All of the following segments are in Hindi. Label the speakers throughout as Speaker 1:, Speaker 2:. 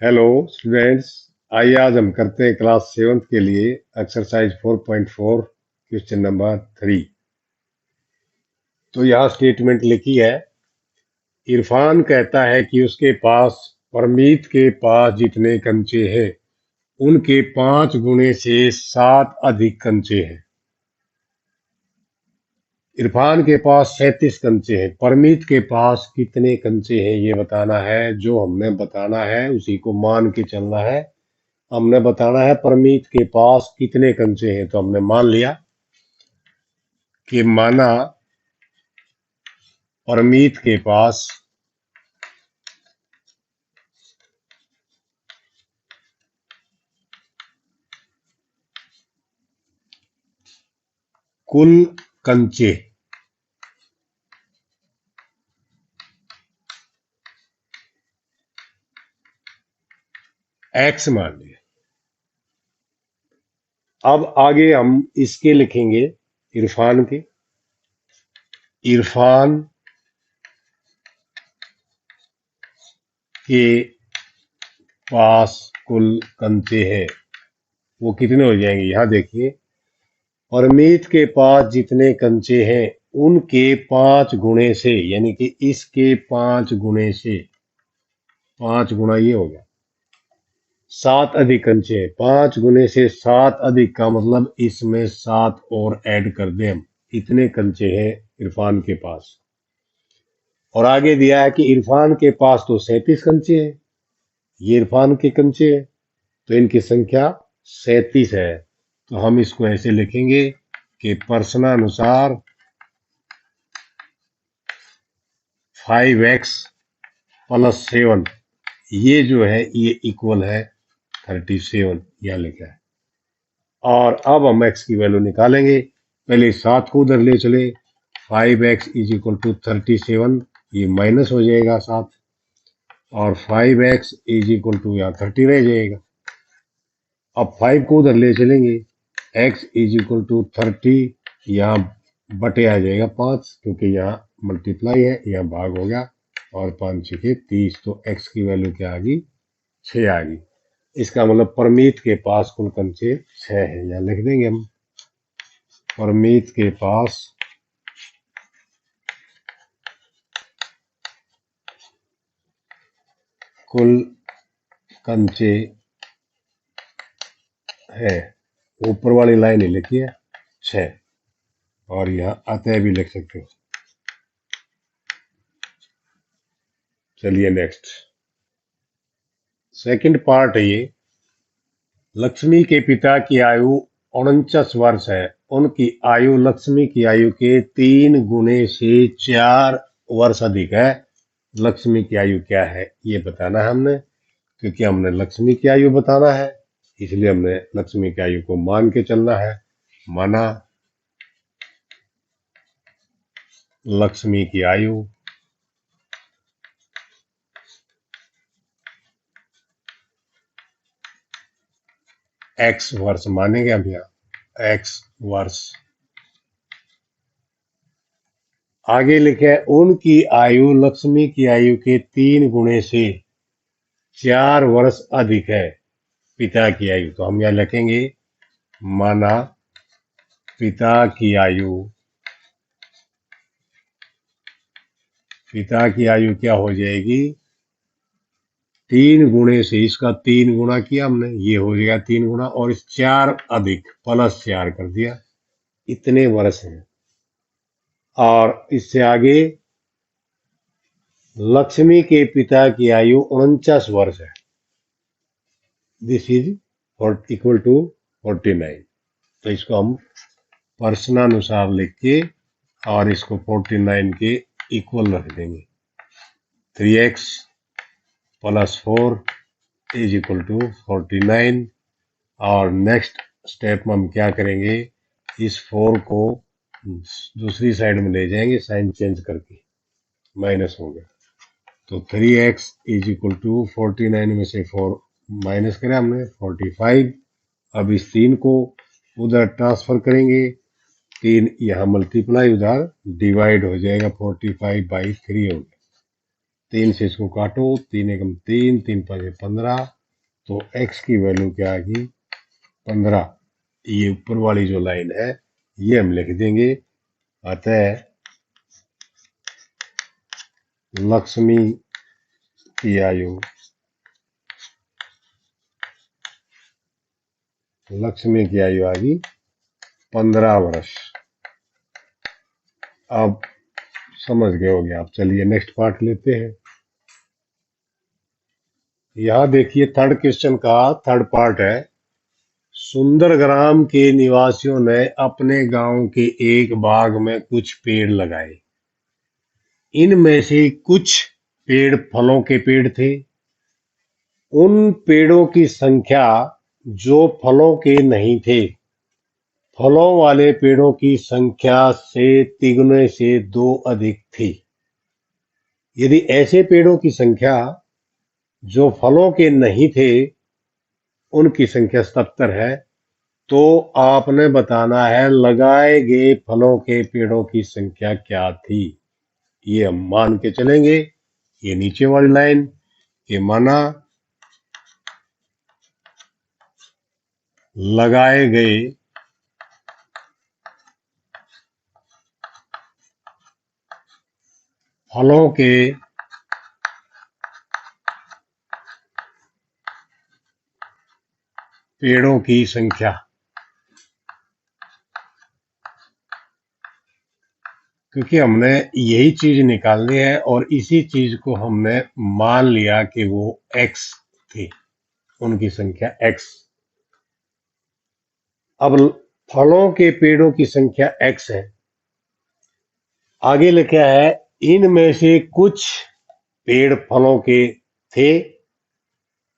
Speaker 1: Hello students. आइए आज हम करते हैं क्लास 7th के लिए एक्सरसाइज 4.4 क्वेश्चन नंबर 3। तो यहाँ स्टेटमेंट लिखी है, इरफान कहता है कि उसके पास परमीत के पास जितने कंचे हैं उनके 5 गुने से 7 अधिक कंचे हैं। इरफान के पास 37 कंचे हैं, परमीत के पास कितने कंचे हैं ये बताना है। जो हमने बताना है उसी को मान के चलना है। हमने बताना है परमीत के पास कितने कंचे हैं, तो हमने मान लिया कि माना परमीत के पास कुल कंचे एक्स मान लिए। अब आगे हम इसके लिखेंगे इरफान के। इरफान के पास कुल कंचे हैं, वो कितने हो जाएंगे। यहां देखिए, परमीत के पास जितने कंचे हैं उनके 5 गुणे से, यानी कि इसके 5 गुणे से, 5 गुना ये हो गया 7 अधिक कंचे हैं। 5 गुने से 7 अधिक का मतलब इसमें 7 और ऐड कर दें हम। इतने कंचे हैं इरफान के पास। और आगे दिया है कि इरफान के पास तो 37 कंचे हैं, ये इरफान के कंचे हैं, तो इनकी संख्या 37 है। तो हम इसको ऐसे लिखेंगे कि प्रश्नानुसार 5x प्लस 7 ये जो है ये इक्वल है 37, यह लिखा है। और अब हम x की वैल्यू निकालेंगे। पहले 7 को उधर ले चले, 5x इज इक्वल टू 37, ये माइनस हो जाएगा 7, और 5x इज इक्वल टू यहाँ 30 रह जाएगा। अब 5 को उधर ले चलेंगे, x इज इक्वल टू 30, यहाँ बटे आ जाएगा 5, क्योंकि यहाँ मल्टीप्लाई है, यहाँ भाग हो गया, और 5 छके 30, तो x की वैल्यू क्या आ गई, 6 आ गई। इसका मतलब परमीत के पास कुल कंचे 6 है, यहाँ लिख देंगे हम। परमीत के पास कुल कंचे है, ऊपर वाली लाइन ही लिखी है 6, और यहाँ अतः भी लिख सकते हो। चलिए नेक्स्ट, सेकंड पार्ट है ये। लक्ष्मी के पिता की आयु 49 वर्ष है, उनकी आयु लक्ष्मी की आयु के 3 गुने से 4 वर्ष अधिक है। लक्ष्मी की आयु क्या है ये बताना है हमने, क्योंकि हमने लक्ष्मी की आयु बताना है, इसलिए हमने लक्ष्मी की आयु को मान के चलना है। माना लक्ष्मी की आयु x वर्ष मानेंगे हम, यहाँ x वर्ष। आगे लिखे है, उनकी आयु लक्ष्मी की आयु के 3 गुणे से 4 वर्ष अधिक है पिता की आयु। तो हम यहाँ लिखेंगे, माना पिता की आयु, पिता की आयु क्या हो जाएगी, 3 गुणे से, इसका 3 गुना किया हमने, ये हो जाएगा 3 गुना, और इस 4 अधिक प्लस 4 कर दिया, इतने वर्ष हैं। और इससे आगे लक्ष्मी के पिता की आयु 49 वर्ष है, दिस इज इक्वल टू 49। तो इसको हम प्रश्नानुसार लिख के और इसको 49 के इक्वल रख देंगे। 3x plus 4 is equal to 49। और नेक्स्ट स्टेप में हम क्या करेंगे, इस 4 को दूसरी साइड में ले जाएंगे, साइन चेंज करके, माइनस हो गया। तो 3x इज इक्वल टू 49 में से 4 माइनस करें हमने 45। अब इस 3 को उधर ट्रांसफर करेंगे, 3 यहाँ मल्टीप्लाई, उधर डिवाइड हो जाएगा, 45/3 हो गया। 3 से इसको काटो, 3 एकम 3, 3 5 15, तो x की वैल्यू क्या आएगी 15। ये ऊपर वाली जो लाइन है ये हम लिख देंगे। अतः लक्ष्मी की आयु आ गई 15 वर्ष। अब समझ गए होंगे आप। चलिए नेक्स्ट पार्ट लेते हैं। यहां देखिए थर्ड क्वेश्चन का थर्ड पार्ट है। सुंदरग्राम के निवासियों ने अपने गांव के एक बाग में कुछ पेड़ लगाए। इनमें से कुछ पेड़ फलों के पेड़ थे। उन पेड़ों की संख्या जो फलों के नहीं थे, फलों वाले पेड़ों की संख्या से तिगुने से 2 अधिक थी। यदि ऐसे पेड़ों की संख्या जो फलों के नहीं थे उनकी संख्या 77 है, तो आपने बताना है लगाए गए फलों के पेड़ों की संख्या क्या थी। ये हम मान के चलेंगे। ये नीचे वाली लाइन, ये माना लगाए गए फलों के पेड़ों की संख्या, क्योंकि हमने यही चीज निकालनी है और इसी चीज को हमने मान लिया कि वो x थी, उनकी संख्या x। अब फलों के पेड़ों की संख्या x है। आगे लिखा है इनमें से कुछ पेड़ फलों के थे,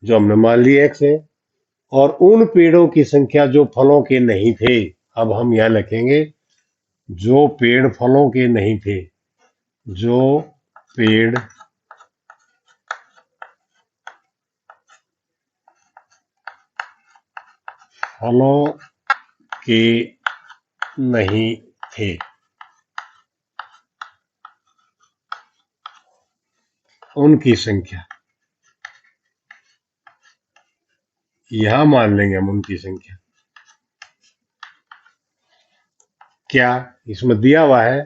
Speaker 1: जो हमने मान लिया x है, और उन पेड़ों की संख्या जो फलों के नहीं थे। अब हम यहां लिखेंगे जो पेड़ फलों के नहीं थे, जो पेड़ फलों के नहीं थे, उनकी संख्या। यहां मान लेंगे हम उनकी संख्या। क्या इसमें दिया हुआ है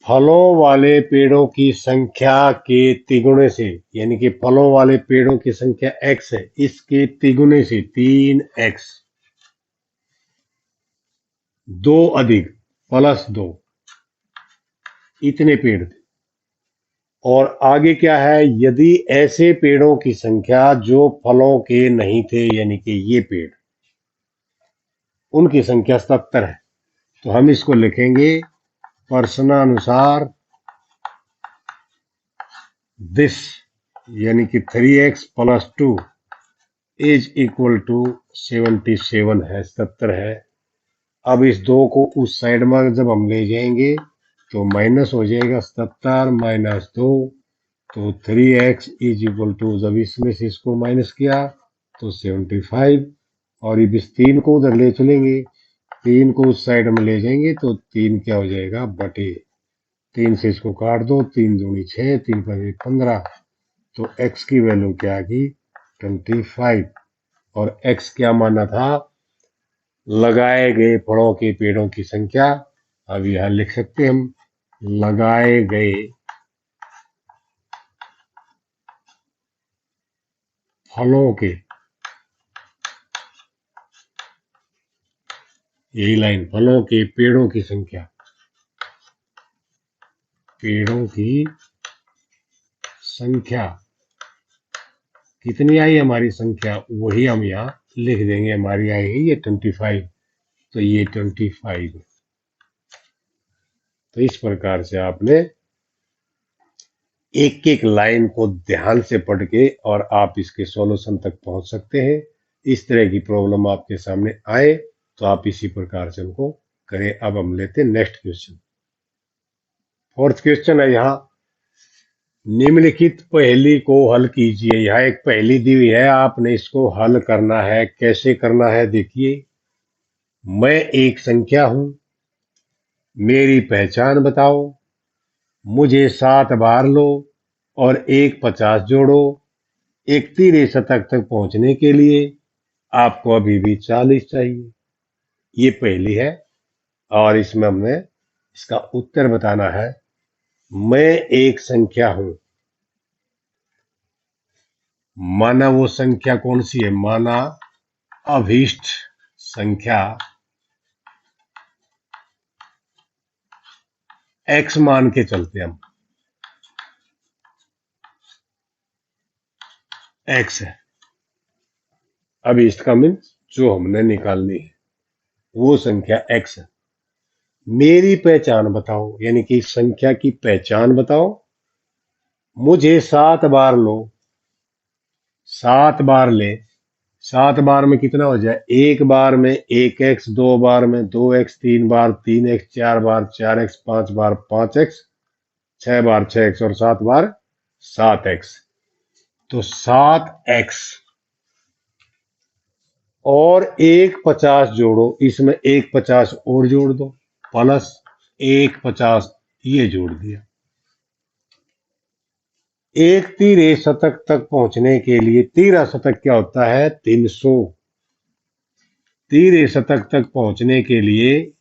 Speaker 1: फलों वाले पेड़ों की संख्या के तिगुने से, यानी कि फलों वाले पेड़ों की संख्या x है, इसके तिगुने से 3x, 2 अधिक प्लस 2, इतने पेड़ थे। और आगे क्या है, यदि ऐसे पेड़ों की संख्या जो फलों के नहीं थे, यानी कि ये पेड़, उनकी संख्या 77 है, तो हम इसको लिखेंगे प्रश्नानुसार दिस, यानी कि 3x plus 2 is equal to 77 है, 77 है। अब इस 2 को उस साइड में जब हम ले जाएंगे तो माइनस हो जाएगा, 77 माइनस 2, तो 3x इज इक्वल टू, जब इसमें से इसको माइनस किया तो 75, और इस 3 को उधर ले चलेंगे, 3 को उस साइड में ले जाएंगे तो 3 क्या हो जाएगा बटे 3 से इसको काट दो, 3 दूनी 6, 3 5 15, तो x की वैल्यू क्या आ गई 25। और x क्या माना था, लगाए गए फलों के पेड़ों की संख्या। अब यहां लिख सकते हैं हम लगाए गए फलों के, यही लाइन, फलों के पेड़ों की संख्या, पेड़ों की संख्या कितनी आई हमारी संख्या, वही हम यहाँ लिख देंगे। हमारी आएगी ये 25, तो ये 25। तो इस प्रकार से आपने एक एक लाइन को ध्यान से पढ़ के और आप इसके सॉल्यूशन तक पहुंच सकते हैं। इस तरह की प्रॉब्लम आपके सामने आए तो आप इसी प्रकार से उनको करें। अब हम लेते हैं नेक्स्ट क्वेश्चन। फोर्थ क्वेश्चन है यहाँ, निम्नलिखित पहेली को हल कीजिए। यहाँ एक पहेली दी हुई है, आपने इसको हल करना है। कैसे करना है देखिए, मैं एक संख्या हूं, मेरी पहचान बताओ, मुझे 7 बार लो और एक 50 जोड़ो। एक तिरे शतक तक पहुंचने के लिए आपको अभी भी 40 चाहिए। ये पहली है और इसमें हमने इसका उत्तर बताना है। मैं एक संख्या हूं। माना वो संख्या कौन सी है? माना अभीष्ट संख्या x मान के चलते हम। x है अभीष्ट का मीन्स जो हमने निकालनी है वो संख्या x है। मेरी पहचान बताओ, यानी कि संख्या की पहचान बताओ। मुझे 7 बार लो, 7 बार ले। 7 बार में कितना हो जाए? एक बार में 1x, 2 बार में 2x, 3 बार 3x, 4 बार 4x, 5 बार 5x, 6 बार 6x और 7 बार 7x। तो 7x और एक 50 जोड़ो, इसमें एक 50 और जोड़ दो, प्लस एक 50 ये जोड़ दिया। एक तिरे शतक तक पहुंचने के लिए, तिरा शतक क्या होता है? 300। तिरे शतक तक पहुंचने के लिए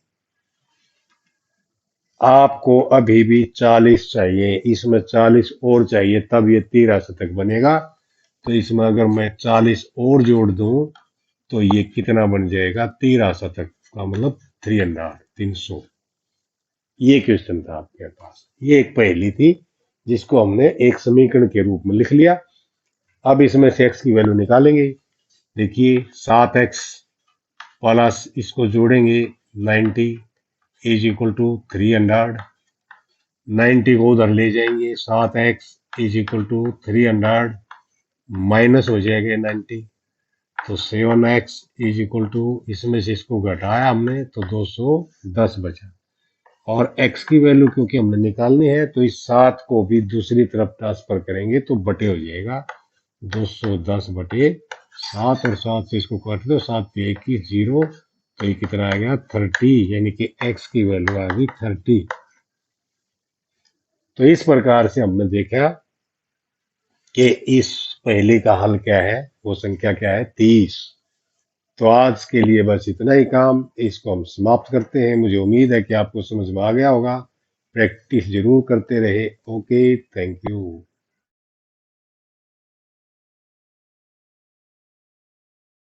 Speaker 1: आपको अभी भी 40 चाहिए। इसमें 40 और चाहिए तब ये तिरा शतक बनेगा। तो इसमें अगर मैं 40 और जोड़ दूं तो ये कितना बन जाएगा? तिरा शतक का मतलब 300। ये क्वेश्चन था आपके पास। ये एक पहेली थी जिसको हमने एक समीकरण के रूप में लिख लिया। अब इसमें से x की वैल्यू निकालेंगे। देखिए 7x प्लस इसको जोड़ेंगे 90 इज इक्वल टू 300। 90 को उधर ले जाएंगे, 7x is equal to 300 minus हो जाएगा 90। तो 7x इज इक्वल टू, इसमें से इसको घटाया हमने तो 210 बचा। और x की वैल्यू क्योंकि हमने निकालनी है तो इस 7 को भी दूसरी तरफ ट्रांसफर करेंगे तो बटे हो जाएगा 210 बटे 7। और 7 से इसको काट दो, 7 पे 21 0। तो ये कितना आ गया? 30, यानी कि x की वैल्यू आ गई 30। तो इस प्रकार से हमने देखा कि इस पहेली का हल क्या है, वो संख्या क्या है? 30। तो आज के लिए बस इतना ही काम, इसको हम समाप्त करते हैं। मुझे उम्मीद है कि आपको समझ में आ गया होगा। प्रैक्टिस जरूर करते रहे। Okay, thank you.